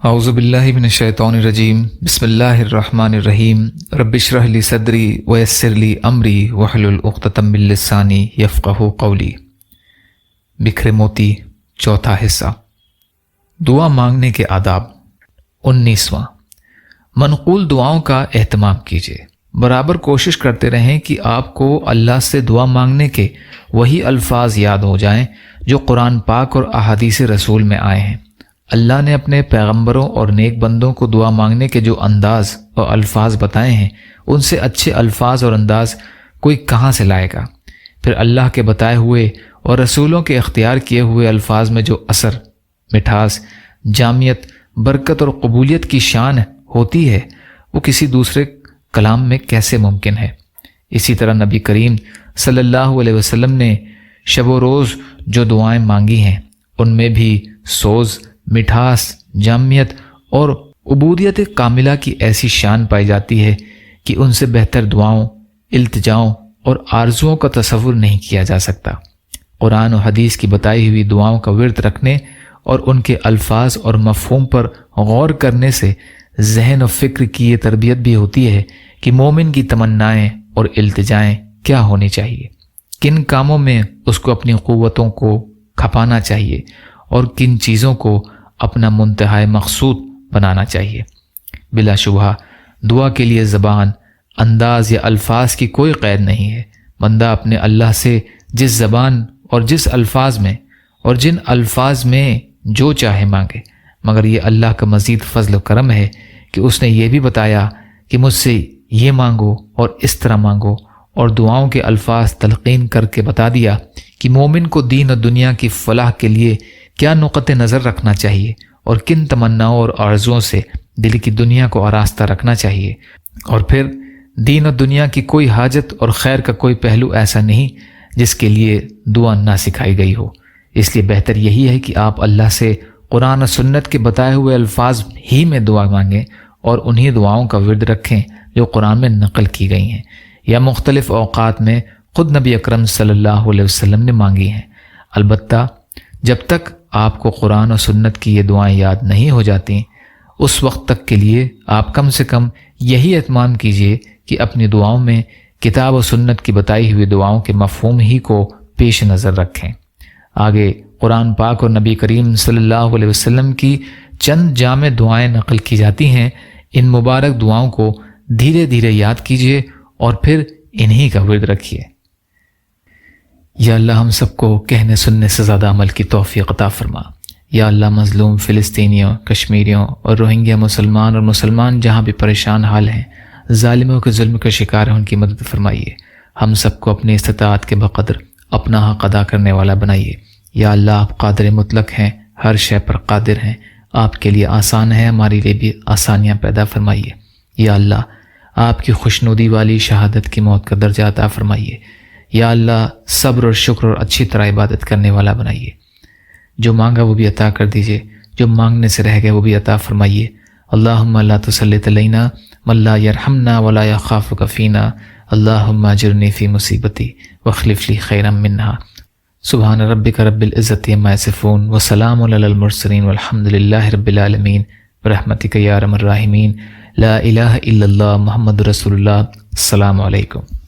اعوذ باللہ من الشیطان الرجیم بسم اللہ الرحمن الرحیم رب اشرح لی صدری ویسر لی امری واحلل عقدۃ من لسانی یفقہوا قولی۔ بکھرے موتی، چوتھا حصہ، دعا مانگنے کے آداب۔ 19واں، منقول دعاؤں کا اہتمام کیجیے۔ برابر کوشش کرتے رہیں کہ آپ کو اللہ سے دعا مانگنے کے وہی الفاظ یاد ہو جائیں جو قرآن پاک اور احادیث رسول میں آئے ہیں۔ اللہ نے اپنے پیغمبروں اور نیک بندوں کو دعا مانگنے کے جو انداز اور الفاظ بتائے ہیں، ان سے اچھے الفاظ اور انداز کوئی کہاں سے لائے گا؟ پھر اللہ کے بتائے ہوئے اور رسولوں کے اختیار کیے ہوئے الفاظ میں جو اثر، مٹھاس، جامعیت، برکت اور قبولیت کی شان ہوتی ہے، وہ کسی دوسرے کلام میں کیسے ممکن ہے؟ اسی طرح نبی کریم صلی اللہ علیہ وسلم نے شب و روز جو دعائیں مانگی ہیں، ان میں بھی سوز، مٹھاس، جامعیت اور عبودیت کاملہ کی ایسی شان پائی جاتی ہے کہ ان سے بہتر دعاؤں، التجاؤں اور آرزوؤں کا تصور نہیں کیا جا سکتا۔ قرآن و حدیث کی بتائی ہوئی دعاؤں کا ورد رکھنے اور ان کے الفاظ اور مفہوم پر غور کرنے سے ذہن و فکر کی یہ تربیت بھی ہوتی ہے کہ مومن کی تمنائیں اور التجائیں کیا ہونی چاہیے، کن کاموں میں اس کو اپنی قوتوں کو کھپانا چاہیے اور کن چیزوں کو اپنا منتہائی مقصود بنانا چاہیے۔ بلا شبہ دعا کے لیے زبان، انداز یا الفاظ کی کوئی قید نہیں ہے۔ بندہ اپنے اللہ سے جس زبان اور جس الفاظ میں اور جن الفاظ میں جو چاہے مانگے، مگر یہ اللہ کا مزید فضل و کرم ہے کہ اس نے یہ بھی بتایا کہ مجھ سے یہ مانگو اور اس طرح مانگو، اور دعاؤں کے الفاظ تلقین کر کے بتا دیا کہ مومن کو دین اور دنیا کی فلاح کے لیے کیا نقطہ نظر رکھنا چاہیے اور کن تمناؤں اور آرزوؤں سے دل کی دنیا کو آراستہ رکھنا چاہیے۔ اور پھر دین اور دنیا کی کوئی حاجت اور خیر کا کوئی پہلو ایسا نہیں جس کے لیے دعا نہ سکھائی گئی ہو۔ اس لیے بہتر یہی ہے کہ آپ اللہ سے قرآن و سنت کے بتائے ہوئے الفاظ ہی میں دعا مانگیں اور انہی دعاؤں کا ورد رکھیں جو قرآن میں نقل کی گئی ہیں یا مختلف اوقات میں خود نبی اکرم صلی اللہ علیہ وسلم نے مانگی ہیں۔ البتہ جب تک آپ کو قرآن و سنت کی یہ دعائیں یاد نہیں ہو جاتی، اس وقت تک کے لیے آپ کم سے کم یہی اہتمام کیجیے کہ اپنی دعاؤں میں کتاب و سنت کی بتائی ہوئی دعاؤں کے مفہوم ہی کو پیش نظر رکھیں۔ آگے قرآن پاک اور نبی کریم صلی اللہ علیہ وسلم کی چند جامع دعائیں نقل کی جاتی ہیں۔ ان مبارک دعاؤں کو دھیرے دھیرے یاد کیجیے اور پھر انہی کا ورد رکھیے۔ یا اللہ ہم سب کو کہنے سننے سے زیادہ عمل کی توفیق عطا فرما۔ یا اللہ مظلوم فلسطینیوں، کشمیریوں اور روہنگیا مسلمان اور مسلمان جہاں بھی پریشان حال ہیں، ظالموں کے ظلم کا شکار ہیں، ان کی مدد فرمائیے۔ ہم سب کو اپنی استطاعت کے بقدر اپنا حق ادا کرنے والا بنائیے۔ یا اللہ آپ قادر مطلق ہیں، ہر شے پر قادر ہیں، آپ کے لیے آسان ہے، ہمارے لیے بھی آسانیاں پیدا فرمائیے۔ یا اللہ آپ کی خوشنودی والی شہادت کی موت کا درجہ عطا فرمائیے۔ یا اللہ صبر اور شکر اور اچھی طرح عبادت کرنے والا بنائیے۔ جو مانگا وہ بھی عطا کر دیجیے، جو مانگنے سے رہ گئے وہ بھی عطا فرمائیے۔ اللہم لا تسلط علینا من لا یرحمنا ولا یخافک فینا، اللہم اجرنی فی مصیبتی واخلف لی خیرا منہا۔ سبحان ربک رب العزت عما یصفون وسلام علی المرسلین والحمد للہ رب العالمین برحمتک یا ارحم الراحمین۔ لا الہ الا اللہ محمد رسول اللہ۔ السلام علیکم۔